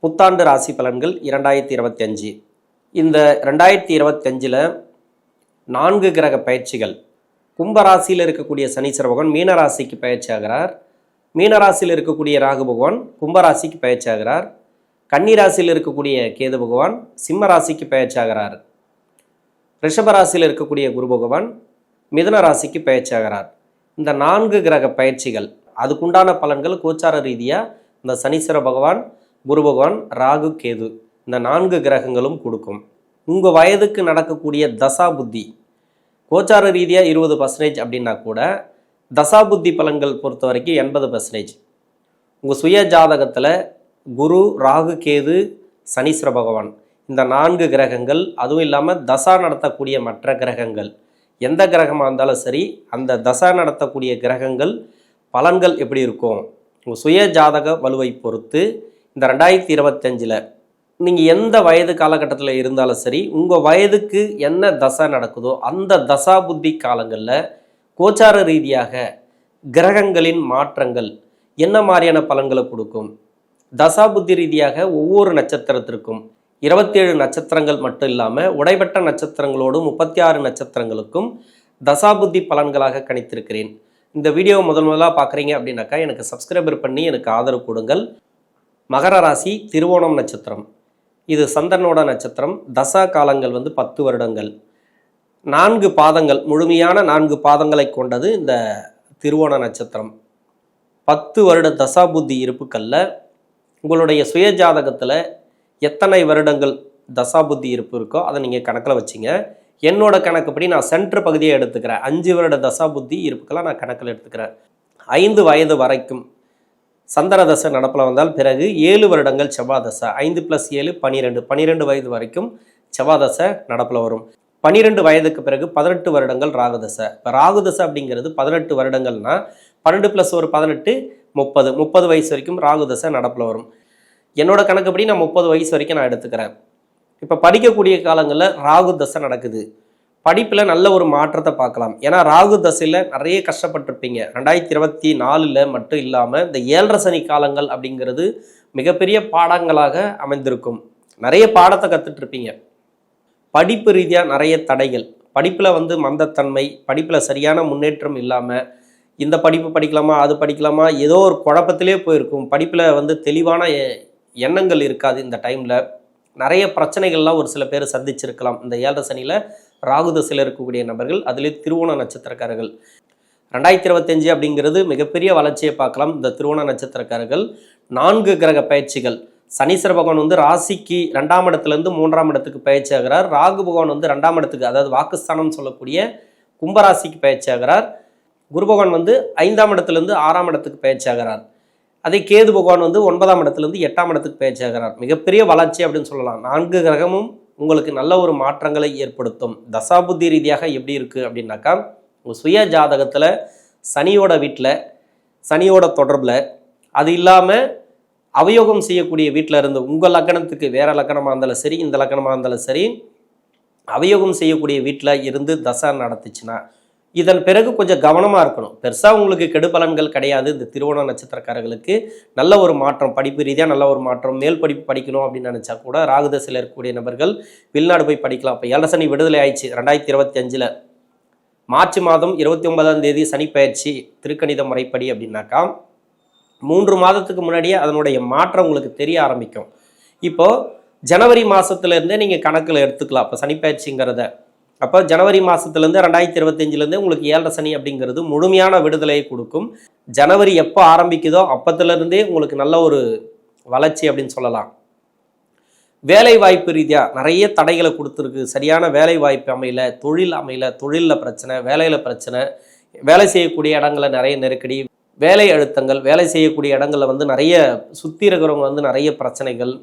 புத்தாண்டு ராசி பலன்கள் 2025. இந்த 2025 4 கிரக பயிற்சிகள். கும்பராசியில் இருக்கக்கூடிய சனீஸ்வர பகவான் மீனராசிக்கு பயிற்சி ஆகிறார். மீனராசியில் இருக்கக்கூடிய ராகு பகவான் கும்பராசிக்கு பயிற்சி ஆகிறார். கன்னிராசியில் இருக்கக்கூடிய கேது பகவான் சிம்ம ராசிக்கு பயிற்சி ஆகிறார். ரிஷபராசியில் இருக்கக்கூடிய குரு பகவான் மிதுன ராசிக்கு பயிற்சி ஆகிறார். இந்த 4 கிரக பயிற்சிகள் அதுக்குண்டான பலன்கள் கோச்சார ரீதியாக இந்த சனீஸ்வர பகவான், குரு பகவான், ராகு, கேது இந்த 4 கிரகங்களும் கொடுக்கும். உங்கள் வயதுக்கு நடக்கக்கூடிய தசா புத்தி கோச்சார ரீதியாக 20% அப்படின்னா கூட தசா புத்தி பலன்கள் பொறுத்த வரைக்கும் 80%. உங்கள் சுய ஜாதகத்தில் குரு, ராகு, கேது, சனீஸ்வர பகவான் இந்த 4 கிரகங்கள், அதுவும் இல்லாமல் தசா நடத்தக்கூடிய மற்ற கிரகங்கள் எந்த கிரகமாக இருந்தாலும் சரி, அந்த தசா நடத்தக்கூடிய கிரகங்கள் பலன்கள் எப்படி இருக்கும் உங்கள் சுய ஜாதக வலுவை பொறுத்து இந்த 2025 நீங்கள் எந்த வயது காலகட்டத்தில் இருந்தாலும் சரி, உங்கள் வயதுக்கு என்ன தசை நடக்குதோ அந்த தசா புத்தி காலங்களில் கோச்சார ரீதியாக கிரகங்களின் மாற்றங்கள் என்ன மாதிரியான பலன்களை கொடுக்கும். தசா புத்தி ரீதியாக ஒவ்வொரு நட்சத்திரத்திற்கும் 27 நட்சத்திரங்கள் மட்டும் இல்லாமல் உடைபட்ட நட்சத்திரங்களோடு 36 நட்சத்திரங்களுக்கும் தசாபுத்தி பலன்களாக கணித்திருக்கிறேன். இந்த வீடியோ முதலாக பார்க்குறீங்க அப்படின்னாக்கா எனக்கு சப்ஸ்கிரைபர் பண்ணி எனக்கு ஆதரவு கொடுங்கள். மகர ராசி திருவோணம் நட்சத்திரம், இது சந்திரனோட நட்சத்திரம். தசா காலங்கள் 10 வருடங்கள், 4 பாதங்கள், முழுமையான 4 பாதங்களை கொண்டது இந்த திருவோண நட்சத்திரம். 10 வருட தசா புத்தி இருப்புக்களில் உங்களுடைய சுய ஜாதகத்தில் எத்தனை வருடங்கள் தசா புத்தி இருப்பு இருக்கோ அதை நீங்கள் கணக்கில் வச்சிங்க. என்னோட கணக்குப்படி நான் சென்டர் பகுதியை எடுத்துக்கிறேன். 5 வருட தசா புத்தி இருப்புக்கெல்லாம் நான் கணக்கில் எடுத்துக்கிறேன். 5 வயது வரைக்கும் சந்திர தசை நடப்பில் வந்தால் பிறகு 7 வருடங்கள் செவ்வாய் தசை, 5 + 7 12, 12 வயது வரைக்கும் செவ்வாய் தசை நடப்பில் வரும். 12 வயதுக்கு பிறகு 18 வருடங்கள் ராகு தசை. இப்போ ராகு தசை அப்படிங்கிறது 18 வருடங்கள்னா 12 + 1 18 30, 30 வயசு வரைக்கும் ராகு தசை நடப்பில் வரும். என்னோட கணக்குப்படி நான் 30 வயசு வரைக்கும் நான் எடுத்துக்கிறேன். இப்போ படிக்கக்கூடிய காலங்களில் ராகு தசை நடக்குது. படிப்பில் நல்ல ஒரு மாற்றத்தை பார்க்கலாம். ஏன்னா ராகு தசையில் நிறைய கஷ்டப்பட்டிருப்பீங்க. 2024 மட்டும் இல்லாமல் இந்த 7.5 சனி காலங்கள் அப்படிங்கிறது மிகப்பெரிய பாடங்களாக அமைந்திருக்கும். நிறைய பாடத்தை கற்றுட்ருப்பீங்க. படிப்பு ரீதியாக நிறைய தடைகள், படிப்பில் மந்தத்தன்மை, படிப்பில் சரியான முன்னேற்றம் இல்லாமல் இந்த படிப்பு படிக்கலாமா அது படிக்கலாமா ஏதோ ஒரு குழப்பத்திலே போயிருக்கும். படிப்பில் தெளிவான எண்ணங்கள் இருக்காது. இந்த டைமில் நிறைய பிரச்சனைகள்லாம் ஒரு சில பேர் சந்திச்சிருக்கலாம். இந்த 7.5 சனியில் ராகு தசையில் இருக்கக்கூடிய நபர்கள், அதிலே திருவோண நட்சத்திரக்காரர்கள் 2025 அப்படிங்கிறது மிகப்பெரிய வளர்ச்சியை பார்க்கலாம். இந்த திருவோண நட்சத்திரக்காரர்கள் 4 கிரக பயிற்சிகள். சனீஸ்வர பகவான் ராசிக்கு 2ஆம் இடத்துலேருந்து 3ஆம் இடத்துக்கு பயிற்சி ஆகிறார். ராகு பகவான் 2ஆம் இடத்துக்கு, அதாவது வாக்குஸ்தானம் சொல்லக்கூடிய கும்பராசிக்கு பயிற்சி ஆகிறார். குரு பகவான் 5ஆம் இடத்துலேருந்து 6ஆம் இடத்துக்கு பயிற்சி ஆகிறார். அதே கேது பகவான் 9ஆம் இடத்துலேருந்து 8ஆம் இடத்துக்கு பயிற்சி ஆகிறார். மிகப்பெரிய வளர்ச்சி அப்படின்னு சொல்லலாம். 4 கிரகமும் உங்களுக்கு நல்ல ஒரு மாற்றங்களை ஏற்படுத்தும். தசாபுத்தி ரீதியாக எப்படி இருக்குது அப்படின்னாக்கா, உங்கள் சுய ஜாதகத்தில் சனியோட வீட்டில், சனியோட தொடர்பில், அது இல்லாமல் அவயோகம் செய்யக்கூடிய வீட்டில் இருந்து உங்கள் லக்கணத்துக்கு வேறு லக்கணமாக இருந்தாலும் சரி, இந்த லக்கணமாக இருந்தாலும் சரி, அவயோகம் செய்யக்கூடிய வீட்டில் இருந்து தசை நடத்துச்சுன்னா இதன் பிறகு கொஞ்சம் கவனமாக இருக்கணும். பெருசாக உங்களுக்கு கெடு பலன்கள் கிடையாது. இந்த திருவோண நட்சத்திரக்காரர்களுக்கு நல்ல ஒரு மாற்றம், படிப்பு ரீதியாக நல்ல ஒரு மாற்றம். மேல் படிப்பு படிக்கணும் அப்படின்னு நினச்சா கூட ராகு தசையில் இருக்கக்கூடிய நபர்கள் வெளிநாடு போய் படிக்கலாம். இப்போ 7.5 சனி விடுதலை ஆயிடுச்சு 2025. மார்ச் மாதம் 29ஆம் தேதி சனி பயிற்சி திருக்கணித முறைப்படி அப்படின்னாக்கா 3 மாதத்துக்கு முன்னாடியே அதனுடைய மாற்றம் உங்களுக்கு தெரிய ஆரம்பிக்கும். இப்போது ஜனவரி மாதத்துலேருந்தே நீங்கள் கணக்கில் எடுத்துக்கலாம். இப்போ சனி பயிற்சிங்கிறத அப்போ ஜனவரி மாதத்துலேருந்து 2025 உங்களுக்கு 7.5 சனி அப்படிங்கிறது முழுமையான விடுதலையை கொடுக்கும். ஜனவரி எப்போ ஆரம்பிக்குதோ அப்போத்துலேருந்தே உங்களுக்கு நல்ல ஒரு வளர்ச்சி அப்படின்னு சொல்லலாம். வேலை வாய்ப்பு ரீதியாக நிறைய தடைகளை கொடுத்துருக்கு. சரியான வேலை வாய்ப்பு அமையல, தொழில் அமையல, தொழிலில் பிரச்சனை, வேலையில் பிரச்சனை, வேலை செய்யக்கூடிய இடங்களில் நிறைய நெருக்கடி, வேலை அழுத்தங்கள், வேலை செய்யக்கூடிய இடங்களில் நிறைய சுற்றி இருக்கிறவங்க நிறைய பிரச்சனைகள்,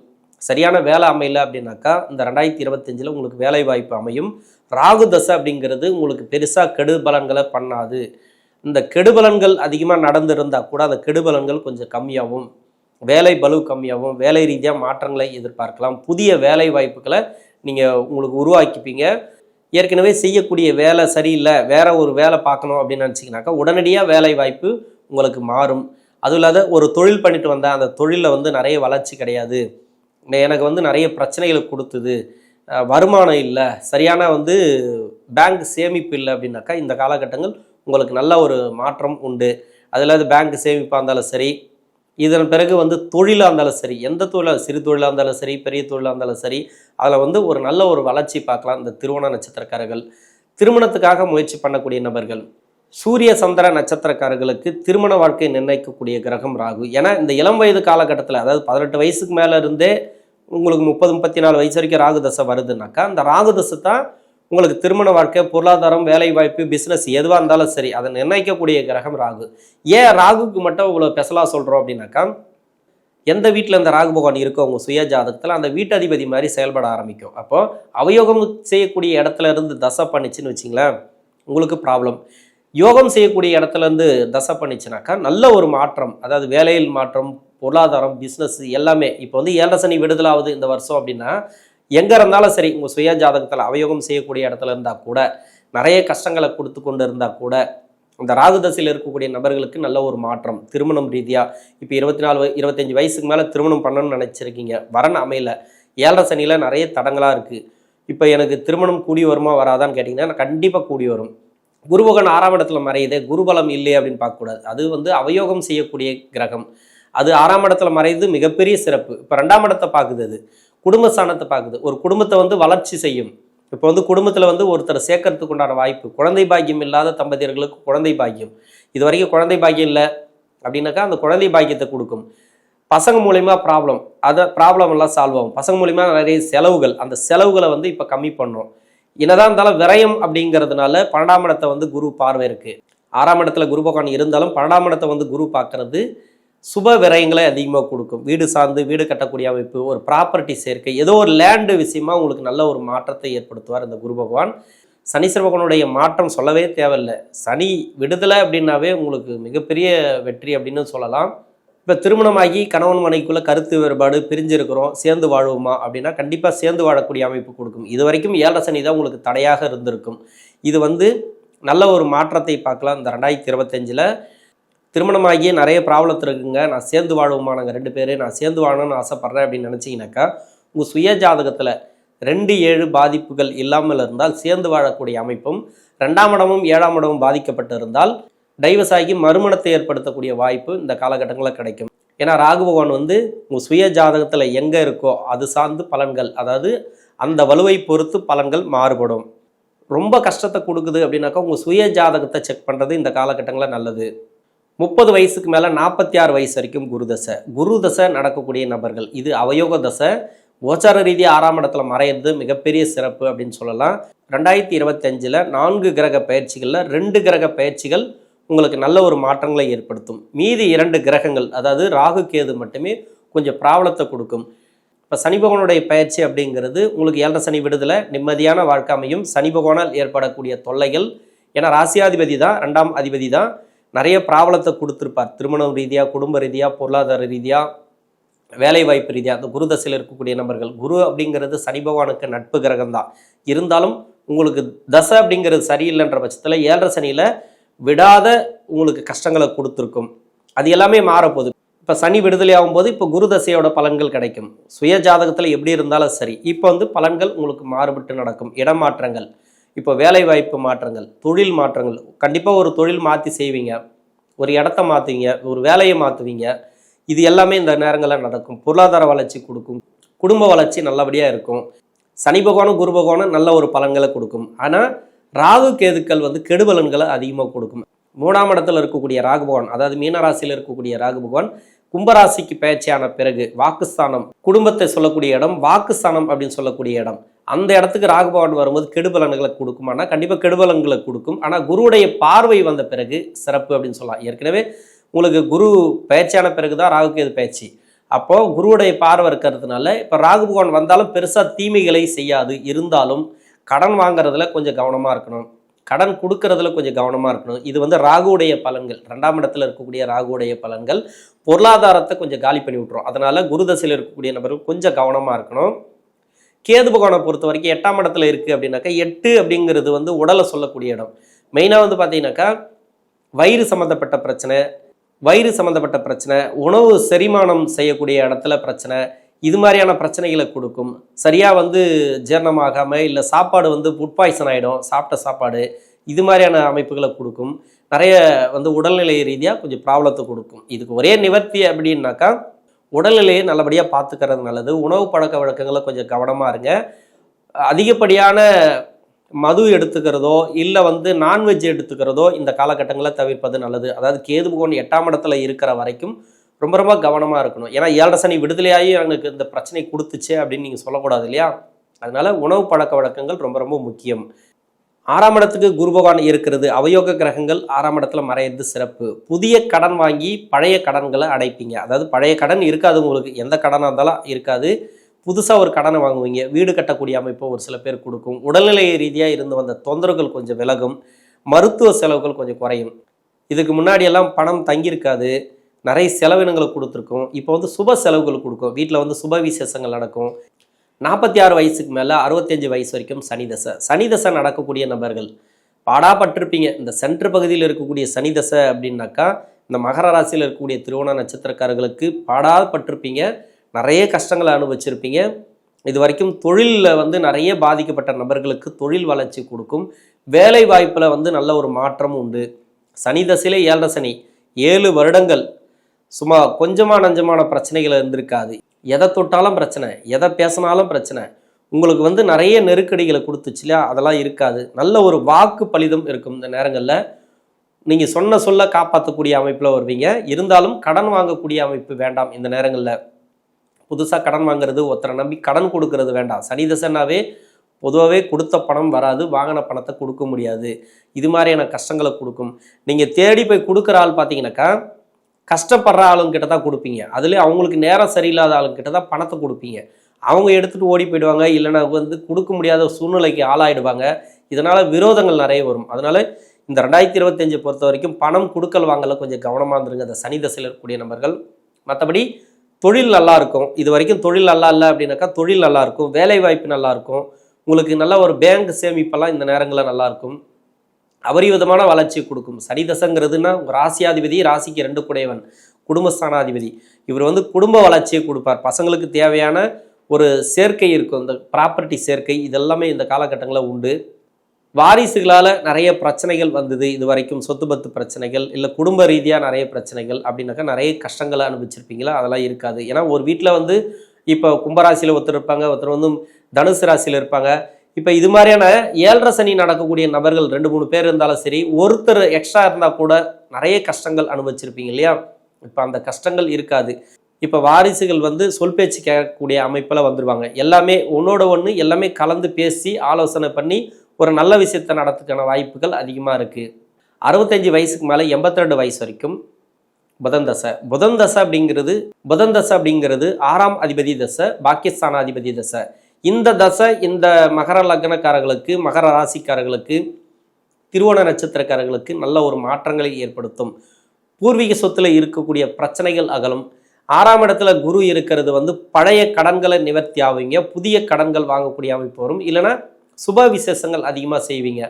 சரியான வேலை அமையல அப்படின்னாக்கா இந்த 2025 உங்களுக்கு வேலை வாய்ப்பு அமையும். ராகு தசை அப்படிங்கிறது உங்களுக்கு பெருசாக கெடு பலன்களை பண்ணாது. இந்த கெடுபலன்கள் அதிகமாக நடந்திருந்தால் கூட அந்த கெடுபலன்கள் கொஞ்சம் கம்மியாகவும், வேலை பளு கம்மியாகவும், வேலை ரீதியாக மாற்றங்களை எதிர்பார்க்கலாம். புதிய வேலை வாய்ப்புகளை நீங்கள் உங்களுக்கு உருவாக்கிப்பீங்க. ஏற்கனவே செய்யக்கூடிய வேலை சரியில்லை, வேற ஒரு வேலை பார்க்கணும் அப்படின்னு நினச்சிங்கனாக்கா உடனடியாக வேலை வாய்ப்பு உங்களுக்கு மாறும். அதுவும் இல்லாத ஒரு தொழில் பண்ணிட்டு வந்தால் அந்த தொழிலில் நிறைய வளர்ச்சி கிடையாது, எனக்கு வந்து நிறைய பிரச்சனைகளை கொடுத்துது, வருமானம் இல்லை, சரியான வந்து பேங்க் சேமிப்பு இல்லை அப்படின்னாக்கா இந்த காலகட்டங்கள் உங்களுக்கு நல்ல ஒரு மாற்றம் உண்டு. அதில் அது பேங்க் சேமிப்பாக இருந்தாலும் சரி, இதன் பிறகு வந்து தொழிலாக இருந்தாலும் சரி, எந்த தொழிலாக, சிறு தொழிலாக இருந்தாலும் சரி, பெரிய தொழிலாக இருந்தாலும் சரி, அதில் வந்து ஒரு நல்ல ஒரு வளர்ச்சி பார்க்கலாம். இந்த திருவோண நட்சத்திரக்காரர்கள், திருமணத்துக்காக முயற்சி பண்ணக்கூடிய நபர்கள், சூரிய சந்திர நட்சத்திரக்காரர்களுக்கு திருமண வாழ்க்கை நிர்ணயிக்கக்கூடிய கிரகம் ராகு. ஏன்னா இந்த இளம் வயது காலகட்டத்தில், அதாவது 18 வயசுக்கு மேலே இருந்தே உங்களுக்கு 30-34 வயசு வரைக்கும் ராகு தசை வருதுன்னாக்கா, அந்த ராகு தசை தான் உங்களுக்கு திருமண வாழ்க்கை, பொருளாதாரம், வேலை வாய்ப்பு, பிஸ்னஸ் எதுவாக இருந்தாலும் சரி அதை நிர்ணயிக்கக்கூடிய கிரகம் ராகு. ஏன் ராகுக்கு மட்டும் இவ்வளோ ஸ்பெஷலாக சொல்கிறோம் அப்படின்னாக்கா, எந்த வீட்டில் இந்த ராகு பகவான் இருக்கோ உங்கள் சுய ஜாதகத்தில் அந்த வீட்டதிபதி மாதிரி செயல்பட ஆரம்பிக்கும். அப்போது அவயோகம் செய்யக்கூடிய இடத்துல இருந்து தசை பண்ணிச்சுன்னு வச்சிங்களேன், உங்களுக்கு ப்ராப்ளம். யோகம் செய்யக்கூடிய இடத்துல இருந்து தசை பண்ணிச்சுனாக்கா நல்ல ஒரு மாற்றம், அதாவது வேலையில் மாற்றம், பொருளாதாரம், பிஸ்னஸ் எல்லாமே. இப்போ வந்து 7 சனி விடுதலாவது இந்த வருஷம் அப்படின்னா, எங்கே இருந்தாலும் சரி உங்கள் சுய ஜாதகத்தில் அவயோகம் செய்யக்கூடிய இடத்துல இருந்தால் கூட, நிறைய கஷ்டங்களை கொடுத்து கொண்டு இருந்தால் கூட, இந்த ராகு தசையில் இருக்கக்கூடிய நபர்களுக்கு நல்ல ஒரு மாற்றம் திருமணம் ரீதியாக. இப்போ 24-25 வயசுக்கு மேலே திருமணம் பண்ணணும்னு நினச்சிருக்கீங்க, வரன் அமையல, 7 சனியில் நிறைய தடங்களாக இருக்குது. இப்போ எனக்கு திருமணம் கூடி வருமா வராதான்னு கேட்டிங்கன்னா கண்டிப்பாக கூடி வரும். குருபகன் 6ஆம் இடத்துல மறையுதே, குருபலம் இல்லை அப்படின்னு பார்க்கக்கூடாது. அது வந்து அவயோகம் செய்யக்கூடிய கிரகம். அது 6ஆம் இடத்துல மறையுது, மிகப்பெரிய சிறப்பு. இப்போ 2ஆம் இடத்தை பார்க்குது, அது குடும்பஸ்தானத்தை பார்க்குது. ஒரு குடும்பத்தை வந்து வளர்ச்சி செய்யும். இப்போ வந்து குடும்பத்தில் வந்து ஒருத்தர் சேர்க்கறதுக்கு உண்டான வாய்ப்பு, குழந்தை பாக்கியம் இல்லாத தம்பதியர்களுக்கு குழந்தை பாக்கியம், இது வரைக்கும் குழந்தை பாக்கியம் இல்லை அப்படின்னாக்கா அந்த குழந்தை பாக்கியத்தை கொடுக்கும். பசங்க மூலிமா அதை ப்ராப்ளம் எல்லாம் சால்வ் ஆகும். பசங்க மூலிமா நிறைய செலவுகள், அந்த செலவுகளை வந்து இப்போ கம்மி பண்ணும். என்னதான் இருந்தாலும் விரயம் அப்படிங்கிறதுனால 12ஆம் இடத்தை வந்து குரு பார்வை இருக்குது. 6ஆம் இடத்துல குரு பகவான் இருந்தாலும் 12ஆம் இடத்தை வந்து குரு பார்க்கறது சுப விரயங்களை அதிகமாக கொடுக்கும். வீடு சார்ந்து வீடு கட்டக்கூடிய அமைப்பு, ஒரு ப்ராப்பர்ட்டி சேர்க்கை, ஏதோ ஒரு லேண்டு விஷயமா உங்களுக்கு நல்ல ஒரு மாற்றத்தை ஏற்படுத்துவார் இந்த குரு பகவான். சனீஸ்வர பகவானுடைய மாற்றம் சொல்லவே தேவையில்லை. சனி விடுதலை அப்படின்னாவே உங்களுக்கு மிகப்பெரிய வெற்றி அப்படின்னு சொல்லலாம். இப்போ திருமணமாகி கணவன் மனைவிக்குள்ளே கருத்து வேறுபாடு, பிரிஞ்சிருக்கிறோம், சேர்ந்து வாழுவோமா அப்படின்னா கண்டிப்பாக சேர்ந்து வாழக்கூடிய அமைப்பு கொடுக்கும். இது வரைக்கும் 7 சனி தான் உங்களுக்கு தடையாக இருந்திருக்கும். இது வந்து நல்ல ஒரு மாற்றத்தை பார்க்கலாம் இந்த 2025. திருமணமாகியே நிறைய ப்ராப்ளத்தில் இருக்குங்க, நான் சேர்ந்து வாழுவோமா, நாங்கள் 2 பேர் நான் சேர்ந்து வாழணும்னு ஆசைப்பட்றேன் அப்படின்னு நினச்சிங்கனாக்கா, உங்கள் சுய ஜாதகத்தில் 2-7 பாதிப்புகள் இல்லாமல் இருந்தால் சேர்ந்து வாழக்கூடிய அமைப்பும், 2ஆம் இடமும் 7ஆம் இடமும் பாதிக்கப்பட்டு இருந்தால் டைவர்ஸ் ஆகி மறுமணத்தை ஏற்படுத்தக்கூடிய வாய்ப்பு இந்த காலகட்டங்களில் கிடைக்கும். ஏன்னா ராகு பகவான் வந்து உங்கள் சுய ஜாதகத்தில் எங்கே இருக்கோ அது சார்ந்து பலன்கள், அதாவது அந்த வலுவை பொறுத்து பலன்கள் மாறுபடும். ரொம்ப கஷ்டத்தை கொடுக்குது அப்படின்னாக்கா உங்கள் சுய ஜாதகத்தை செக் பண்ணுறது இந்த காலகட்டங்களில் நல்லது. 30 வயசுக்கு மேலே 46 வயசு வரைக்கும் குரு தசை நடக்கக்கூடிய நபர்கள், இது அவயோக தசை. கோச்சார ரீதியாக 6ஆம் இடத்துல மறையிறது மிகப்பெரிய சிறப்பு அப்படின்னு சொல்லலாம். 2025 4 கிரக பயிற்சிகளில் 2 கிரக பயிற்சிகள் உங்களுக்கு நல்ல ஒரு மாற்றங்களை ஏற்படுத்தும். மீதி 2 கிரகங்கள், அதாவது ராகு கேது மட்டுமே கொஞ்சம் ப்ராப்ளத்தை கொடுக்கும். இப்போ சனி பகவானுடைய பயிற்சி அப்படிங்கிறது உங்களுக்கு 7 சனி விடுதலை, நிம்மதியான வாழ்க்கை அமையும். சனி பகவானால் ஏற்படக்கூடிய தொல்லைகள், ஏன்னா ராசியாதிபதி தான், 2ஆம் அதிபதி தான், நிறைய ப்ராப்ளத்தை கொடுத்துருப்பார். திருமணம் ரீதியாக, குடும்ப ரீதியாக, பொருளாதார ரீதியாக, வேலை வாய்ப்பு ரீதியாக. அந்த குரு தசையில் இருக்கக்கூடிய நபர்கள், குரு அப்படிங்கிறது சனி பகவானுக்கு நட்பு கிரகம் தான். இருந்தாலும் உங்களுக்கு தசை அப்படிங்கிறது சரியில்லைன்ற பட்சத்தில் 7 சனியில் விடாத உங்களுக்கு கஷ்டங்களை கொடுத்துருக்கும். அது எல்லாமே மாறப்போகுது. இப்போ சனி விடுதலை ஆகும்போது இப்போ குரு தசையோட பலன்கள் கிடைக்கும். சுய ஜாதகத்தில் எப்படி இருந்தாலும் சரி, இப்போ வந்து பலன்கள் உங்களுக்கு மாறுபட்டு நடக்கும். இடமாற்றங்கள், இப்போ வேலை வாய்ப்பு மாற்றங்கள், தொழில் மாற்றங்கள், கண்டிப்பாக ஒரு தொழில் மாற்றி செய்வீங்க, ஒரு இடத்த மாற்றுவீங்க, ஒரு வேலையை மாற்றுவீங்க. இது எல்லாமே இந்த நேரங்களில் நடக்கும். பொருளாதார வளர்ச்சி கொடுக்கும், குடும்ப வளர்ச்சி நல்லபடியாக இருக்கும். சனி பகவானும் குரு பகவானும் நல்ல ஒரு பலன்களை கொடுக்கும். ஆனால் ராகு கேதுக்கள் வந்து கெடுபலன்களை அதிகமாக கொடுக்கும். 3ஆம் இடத்துல இருக்கக்கூடிய ராகு பகவான், அதாவது மீனராசியில் இருக்கக்கூடிய ராகு பகவான் கும்பராசிக்கு பயிற்சியான பிறகு வாக்குஸ்தானம், குடும்பத்தை சொல்லக்கூடிய இடம், வாக்குஸ்தானம் அப்படின்னு சொல்லக்கூடிய இடம், அந்த இடத்துக்கு ராகு பகவான் வரும்போது கெடுபலன்களை கொடுக்குமானா கண்டிப்பாக கெடுபலன்களை கொடுக்கும். ஆனால் குருவுடைய பார்வை வந்த பிறகு சிறப்பு அப்படின்னு சொல்லலாம். ஏற்கனவே உங்களுக்கு குரு பயிற்சியான பிறகு தான் ராகு கேது பயிற்சி. அப்போது குருவுடைய பார்வை இருக்கிறதுனால இப்போ ராகு பகவான் வந்தாலும் பெருசாக தீமைகளை செய்யாது. இருந்தாலும் கடன் வாங்குறதுல கொஞ்சம் கவனமாக இருக்கணும், கடன் கொடுக்கறதுல கொஞ்சம் கவனமாக இருக்கணும். இது வந்து ராகுவுடைய பலன்கள், 2ஆம் இடத்துல இருக்கக்கூடிய ராகுவுடைய பலன்கள் பொருளாதாரத்தை கொஞ்சம் காலி பண்ணி விட்டுரும். அதனால் குரு தசையில் இருக்கக்கூடிய நபர்கள் கொஞ்சம் கவனமாக இருக்கணும். கேது பகவானை பொறுத்த வரைக்கும் 8ஆம் இடத்துல இருக்குது அப்படின்னாக்கா, 8 அப்படிங்கிறது வந்து உடலை சொல்லக்கூடிய இடம். மெயினாக வந்து பார்த்தீங்கன்னாக்கா வயிறு சம்மந்தப்பட்ட பிரச்சனை, உணவு செரிமானம் செய்யக்கூடிய இடத்துல பிரச்சனை, இது மாதிரியான பிரச்சனைகளை கொடுக்கும். சரியாக வந்து ஜீரணமாகாமல் இல்லை சாப்பாடு வந்து ஃபுட் பாய்சன் ஆகிடும், சாப்பிட்ட சாப்பாடு. இது மாதிரியான அமைப்புகளை கொடுக்கும். நிறைய வந்து உடல்நிலை ரீதியாக கொஞ்சம் ப்ராப்ளத்தை கொடுக்கும். இதுக்கு ஒரே நிவர்த்தி அப்படின்னாக்கா உடல்நிலையை நல்லபடியாக பார்த்துக்கிறது நல்லது. உணவு பழக்க வழக்கங்களை கொஞ்சம் கவனமாக இருங்க. அதிகப்படியான மது எடுத்துக்கிறதோ இல்லை வந்து நான்வெஜ் எடுத்துக்கிறதோ இந்த காலகட்டங்களில் தவிர்ப்பது நல்லது. அதாவது கேது பகவான் 8ஆம் இடத்துல இருக்கிற வரைக்கும் ரொம்ப ரொம்ப கவனமாக இருக்கணும். ஏன்னா 7 சனி விடுதலையாகி எனக்கு இந்த பிரச்சனை கொடுத்துச்சு அப்படின்னு நீங்கள் சொல்லக்கூடாது இல்லையா? அதனால உணவு பழக்க வழக்கங்கள் ரொம்ப ரொம்ப முக்கியம். 6ஆம் இடத்துக்கு குரு பகவான் இருக்கிறது. அவயோக கிரகங்கள் 6ஆம் இடத்துல மறையிறது சிறப்பு. புதிய கடன் வாங்கி பழைய கடன்களை அடைப்பீங்க. அதாவது பழைய கடன் இருக்காது, உங்களுக்கு எந்த கடனாக இருந்தாலும் இருக்காது. புதுசாக ஒரு கடனை வாங்குவீங்க. வீடு கட்டக்கூடிய அமைப்பை ஒரு சில பேர் கொடுக்கும். உடல்நிலை ரீதியாக இருந்து வந்த தொந்தரவுகள் கொஞ்சம் விலகும். மருத்துவ செலவுகள் கொஞ்சம் குறையும். இதுக்கு முன்னாடியெல்லாம் பணம் தங்கியிருக்காது, நிறைய செலவினங்களை கொடுத்துருக்கும். இப்போ வந்து சுப செலவுகள் கொடுக்கும். வீட்டில் வந்து சுப விசேஷங்கள் நடக்கும். 46 வயசுக்கு மேலே 65 வயசு வரைக்கும் சனி தசை நடக்கக்கூடிய நபர்கள் பாடாப்பட்டிருப்பீங்க. இந்த சென்ட்ரு பகுதியில் இருக்கக்கூடிய சனி தசை அப்படின்னாக்கா இந்த மகர ராசியில் இருக்கக்கூடிய திருவோண நட்சத்திரக்காரர்களுக்கு பாடாப்பட்டிருப்பீங்க. நிறைய கஷ்டங்களை அனுபவிச்சிருப்பீங்க. இது வரைக்கும் தொழிலில் வந்து நிறைய பாதிக்கப்பட்ட நபர்களுக்கு தொழில் வளர்ச்சி கொடுக்கும். வேலை வாய்ப்பில் வந்து நல்ல ஒரு மாற்றம் உண்டு. சனி தசையிலே 7 சனி 7 வருடங்கள் சும்மா கொஞ்சமாக நஞ்சமான பிரச்சனைகள் இருந்திருக்காது. எதை தொட்டாலும் பிரச்சனை, எதை பேசினாலும் பிரச்சனை. உங்களுக்கு வந்து நிறைய நெருக்கடிகளை கொடுத்துச்சு இல்லையா? அதெல்லாம் இருக்காது. நல்ல ஒரு வாக்கு பலிதம் இருக்கும். இந்த நேரங்களில் நீங்கள் சொல்ல காப்பாற்றக்கூடிய அமைப்பில் வருவீங்க. இருந்தாலும் கடன் வாங்கக்கூடிய அமைப்பு வேண்டாம். இந்த நேரங்களில் புதுசாக கடன் வாங்குறது, ஒருத்தரை நம்பி கடன் கொடுக்கறது வேண்டாம். சனி தசைனாவே பொதுவாகவே கொடுத்த பணம் வராது, வாங்கின பணத்தை கொடுக்க முடியாது. இது மாதிரியான கஷ்டங்களை கொடுக்கும். நீங்கள் தேடி போய் கொடுக்குற ஆள் பார்த்தீங்கன்னாக்கா கஷ்டப்படுற ஆளுங்கிட்ட தான் கொடுப்பீங்க. அதுலேயே அவங்களுக்கு நேரம் சரியில்லாத ஆளுங்கிட்ட தான் பணத்தை கொடுப்பீங்க. அவங்க எடுத்துகிட்டு ஓடி போயிடுவாங்க, இல்லைனா வந்து கொடுக்க முடியாத சூழ்நிலைக்கு ஆளாயிடுவாங்க. இதனால் விரோதங்கள் நிறைய வரும். அதனால் இந்த 2025 பொறுத்த வரைக்கும் பணம் கொடுக்கல் வாங்கல கொஞ்சம் கவனமாக இருந்துருங்க இந்த சனி தசையில் இருக்கக்கூடிய நபர்கள். மற்றபடி தொழில் நல்லா இருக்கும். இது வரைக்கும் தொழில் நல்லா இல்லை அப்படின்னாக்கா தொழில் நல்லா இருக்கும், வேலை வாய்ப்பு நல்லா இருக்கும். உங்களுக்கு நல்ல ஒரு பேங்க் சேமிப்பெல்லாம் இந்த நேரங்களில் நல்லாயிருக்கும். அபரிவிதமான வளர்ச்சி கொடுக்கும். சனி தசைங்கிறதுனா உங்கள் ராசியாதிபதி, ராசிக்கு 2 குடையவன், குடும்பஸ்தானாதிபதி. இவர் வந்து குடும்ப வளர்ச்சியை கொடுப்பார். பசங்களுக்கு தேவையான ஒரு சேர்க்கை இருக்கும், இந்த ப்ராப்பர்ட்டி சேர்க்கை, இதெல்லாமே இந்த காலகட்டங்களில் உண்டு. வாரிசுகளால் நிறைய பிரச்சனைகள் வந்தது இது வரைக்கும், சொத்து பத்து பிரச்சனைகள் இல்லை குடும்ப ரீதியாக நிறைய பிரச்சனைகள் அப்படின்னாக்கா நிறைய கஷ்டங்களை அனுபவிச்சிருப்பீங்களா? அதெல்லாம் இருக்காது. ஏன்னா ஒரு வீட்டில் வந்து இப்போ கும்பராசியில் ஒருத்தர் இருப்பாங்க, ஒருத்தர் வந்து தனுசு ராசியில் இருப்பாங்க. இப்போ இது மாதிரியான 7 சனி நடக்கக்கூடிய நபர்கள் 2-3 பேர் இருந்தாலும் சரி, ஒருத்தர் எக்ஸ்ட்ரா இருந்தால் கூட நிறைய கஷ்டங்கள் அனுபவிச்சிருப்பீங்க இல்லையா? இப்போ அந்த கஷ்டங்கள் இருக்காது. இப்போ வாரிசுகள் வந்து சொல் பேச்சு கேட்கக்கூடிய அமைப்பில் வந்துடுவாங்க. எல்லாமே ஒன்றோட ஒன்று எல்லாமே கலந்து பேசி ஆலோசனை பண்ணி ஒரு நல்ல விஷயத்தை நடத்துக்கான வாய்ப்புகள் அதிகமாக இருக்குது. 65 வயசுக்கு மேலே 82 வயசு வரைக்கும் புதன் தசை அப்படிங்கிறது 6ஆம் அதிபதி தசை, பாக்கியஸ்தானாதிபதி தசை. இந்த தசை இந்த மகர லக்னக்காரர்களுக்கு, மகர ராசிக்காரர்களுக்கு, திருவோண நட்சத்திரக்காரர்களுக்கு நல்ல ஒரு மாற்றங்களை ஏற்படுத்தும். பூர்வீக சொத்தில் இருக்கக்கூடிய பிரச்சனைகள் அகலும். 6ஆம் இடத்துல குரு இருக்கிறது வந்து பழைய கடன்களை நிவர்த்தி ஆவீங்க, புதிய கடன்கள் வாங்கக்கூடிய அமைப்பு வரும். இல்லைனா சுப விசேஷங்கள் அதிகமாக செய்வீங்க,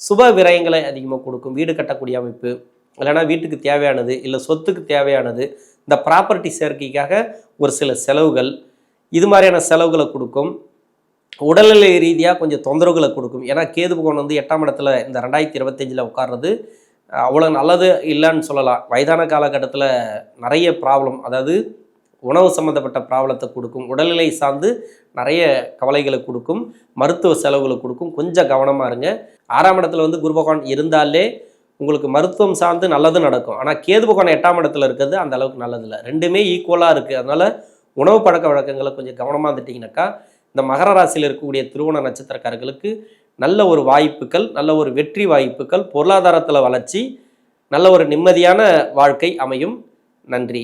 சுப விரயங்களை அதிகமாக கொடுக்கும். வீடு கட்டக்கூடிய அமைப்பு, இல்லைனா வீட்டுக்கு தேவையானது இல்லை சொத்துக்கு தேவையானது, இந்த ப்ராப்பர்ட்டி சேர்க்கைக்காக ஒரு சில செலவுகள், இது மாதிரியான செலவுகளை கொடுக்கும். உடல்நிலை ரீதியாக கொஞ்சம் தொந்தரவுகளை கொடுக்கும். ஏன்னா கேது பகவான் வந்து 8ஆம் இடத்துல இந்த 2025 உட்கார்றது அவ்வளோ நல்லது இல்லைன்னு சொல்லலாம். வயதான காலகட்டத்தில் நிறைய ப்ராப்ளம், அதாவது உணவு சம்மந்தப்பட்ட ப்ராப்ளத்தை கொடுக்கும். உடல்நிலை சார்ந்து நிறைய கவலைகளை கொடுக்கும், மருத்துவ செலவுகளை கொடுக்கும். கொஞ்சம் கவனமாக இருங்க. 6ஆம் இடத்துல வந்து குரு பகவான் இருந்தாலே உங்களுக்கு மருத்துவம் சார்ந்து நல்லது நடக்கும். ஆனால் கேது பகவான் 8ஆம் இடத்துல இருக்கிறது அந்த அளவுக்கு நல்லதில்லை. ரெண்டுமே ஈக்குவலாக இருக்குது. அதனால் உணவு பழக்க வழக்கங்களை கொஞ்சம் கவனமாக இருந்துட்டிங்கனாக்கா இந்த மகர ராசியில் இருக்கக்கூடிய திருவோண நட்சத்திரக்காரர்களுக்கு நல்ல ஒரு வாய்ப்புகள், நல்ல ஒரு வெற்றி வாய்ப்புகள், பொருளாதாரத்தில் வளர்ச்சி, நல்ல ஒரு நிம்மதியான வாழ்க்கை அமையும். நன்றி.